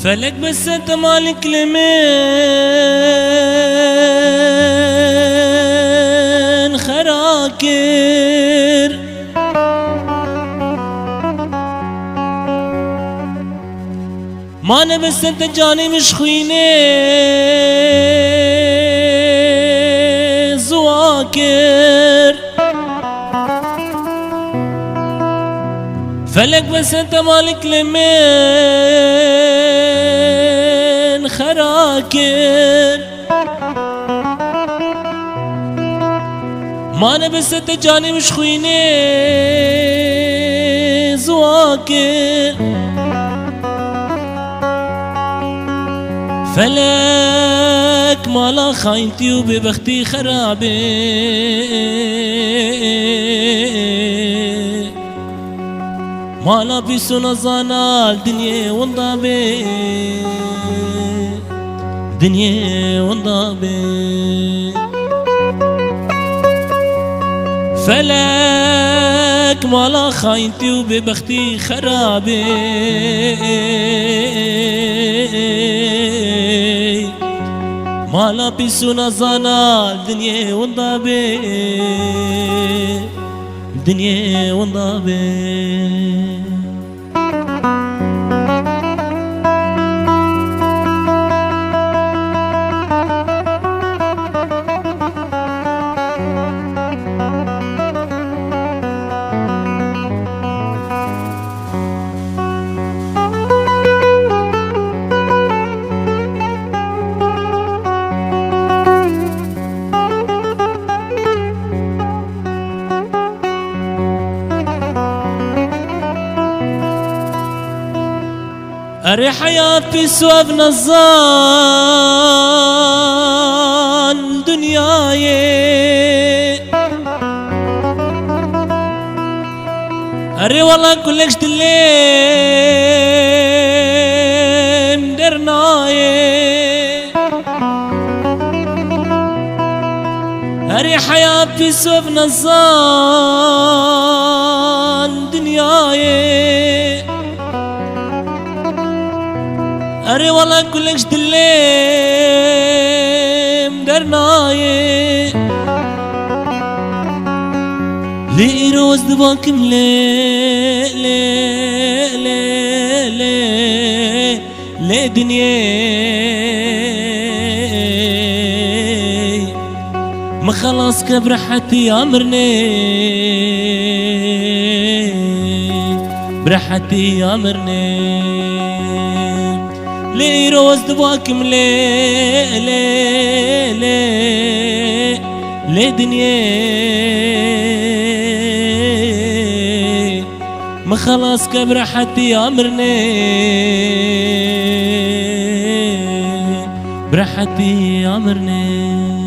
فلك بس انت مالك لمن خراكر ما انا بس انت جاني مش خويني زواكر فلك بس انت مالك لمن خراكر ما انا بس انت جاني مش خويني زواكر فلك مالا خاينتي وببختي خرابي مالا بيسو نظانا الدنيا وانضابي دنيا وانضابي فلك مالا خاينتي وببختي خرابي مالا بيسو نظانا الدنيا وانضابي الدنيا وانضابي أري حياة في سواب نظان دنياي أري والله كلش دليم درناي أري حياة في سواب نظان دنياي أري والله كلش دليم درناي لي روز دباكم لي لي لي لي لي دنياي ما خلاص كبرحتي أمرني برحتي أمرني لي روز دباكم لي لي لي لي دنياي ما خلاص كبرحتي أمرني برحتي أمرني